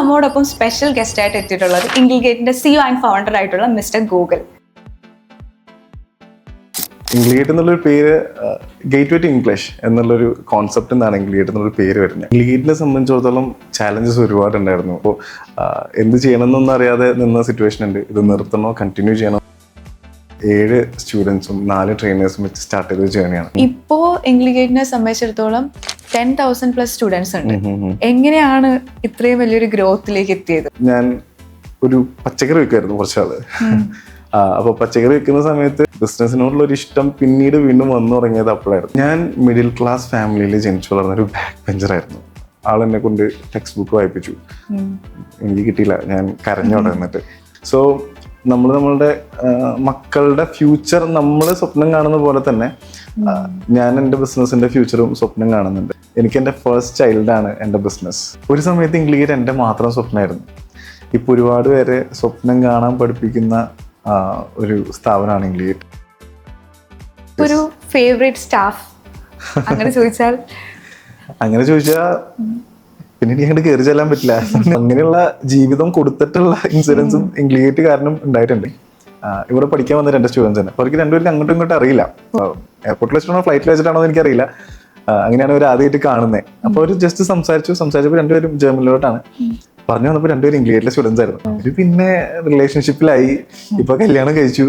നമ്മോടൊപ്പം special guest ആയിട്ട് എത്തിയിട്ടുള്ളത് ഇംഗ്ലിഗേറ്റിന്റെ സിഇഒ ആൻഡ് ഫൗണ്ടർ ആയിട്ടുള്ള മിസ്റ്റർ ഗൂഗിൾ. ഇംഗ്ലിഗേറ്റ് എന്നുള്ളൊരു പേര് ഗേറ്റ് വേ ടു ഇംഗ്ലീഷ് എന്നുള്ളൊരു കോൺസെപ്റ്റ് എന്നാണ് ഇംഗ്ലിഗേറ്റ് എന്നുള്ളൊരു പേര് വരുന്നത്. ഇംഗ്ലിഗേറ്റിനെ സംബന്ധിച്ചിടത്തോളം ചാലഞ്ചസ് ഒരുപാടുണ്ടായിരുന്നു. അപ്പോൾ എന്ത് ചെയ്യണമെന്നൊന്നും അറിയാതെ നിന്ന സിറ്റുവേഷൻ ഉണ്ട്. ഇത് നിർത്തണോ കണ്ടിന്യൂ ചെയ്യണോ? 7 സ്റ്റുഡൻസും 4 ട്രെയിനേഴ്സും വെച്ച് സ്റ്റാർട്ട് ചെയ്ത ജേണിയാണ്. ഇപ്പോ ഇംഗ്ലിഗേറ്റിനെ സംബന്ധിച്ചിടത്തോളം 10,000+ സ്റ്റുഡൻസ് ഉണ്ട്. എങ്ങനെയാണ് ഇത്രയും വലിയൊരു ഗ്രോത്തിലേക്ക് എത്തിയത്? ഞാൻ ഒരു പച്ചക്കറി വെക്കുമായിരുന്നു കുറച്ചാള്. അപ്പൊ പച്ചക്കറി വെക്കുന്ന സമയത്ത് ബിസിനസ്സിനോടുള്ള ഒരു ഇഷ്ടം പിന്നീട് വീണ്ടും വന്നു തുടങ്ങിയത് അപ്പോഴായിരുന്നു. ഞാൻ മിഡിൽ ക്ലാസ് ഫാമിലിയിൽ ജനിച്ചു വളർന്നൊരു ബാക്ക് ബെഞ്ചറായിരുന്നു. ആളെന്നെ കൊണ്ട് ടെക്സ്റ്റ് ബുക്ക് വായിപ്പിച്ചു. എനിക്ക് കിട്ടിയില്ല, ഞാൻ കരഞ്ഞോടെ എന്നിട്ട്. സോ നമ്മളുടെ മക്കളുടെ ഫ്യൂച്ചർ നമ്മൾ സ്വപ്നം കാണുന്ന പോലെ തന്നെ ഞാൻ എൻ്റെ ബിസിനസ്സിന്റെ ഫ്യൂച്ചറും സ്വപ്നം കാണുന്നുണ്ട്. എനിക്ക് എൻ്റെ ഫസ്റ്റ് ചൈൽഡാണ് എൻ്റെ ബിസിനസ്. ഒരു സമയത്ത് ഇംഗ്ലിഗേറ്റ് എൻ്റെ മാത്രം സ്വപ്നമായിരുന്നു. ഇപ്പൊ ഒരുപാട് പേരെ സ്വപ്നം കാണാൻ പഠിപ്പിക്കുന്ന ഒരു സ്ഥാപനമാണ് ഇംഗ്ലിഗേറ്റ്. ഒരു ഫേവറേറ്റ് സ്റ്റാഫ് അങ്ങനെ ചോദിച്ചാൽ പിന്നെ എനിക്ക് അങ്ങോട്ട് കയറി ചെല്ലാൻ പറ്റില്ല. അങ്ങനെയുള്ള ജീവിതം കൊടുത്തിട്ടുള്ള ഇൻഷുറൻസും ഇംഗ്ലിഗേറ്റ് കാരണം ഉണ്ടായിട്ടുണ്ട്. ഇവിടെ പഠിക്കാൻ വന്ന 2 സ്റ്റുഡൻസ് തന്നെ. അവർക്ക് രണ്ടുപേർക്ക് അങ്ങോട്ടും ഇങ്ങോട്ടും അറിയില്ല. എയർപോർട്ടിൽ വെച്ചിട്ടാണോ ഫ്ലൈറ്റിൽ വെച്ചിട്ടാണോ എന്ന് എനിക്കറിയില്ല. അങ്ങനെയാണ് അവർ ആദ്യമായിട്ട് കാണുന്നത്. അപ്പോൾ അവർ ജസ്റ്റ് സംസാരിച്ചപ്പോൾ രണ്ടുപേരും ജർമ്മനിലോട്ടാണ്. പറഞ്ഞു വന്നപ്പോൾ രണ്ടുപേരും ഇംഗ്ലിഗേറ്റിലെ സ്റ്റുഡൻസ് ആയിരുന്നു. അവര് പിന്നെ റിലേഷൻഷിപ്പിലായി. ഇപ്പൊ കല്യാണം കഴിച്ചു.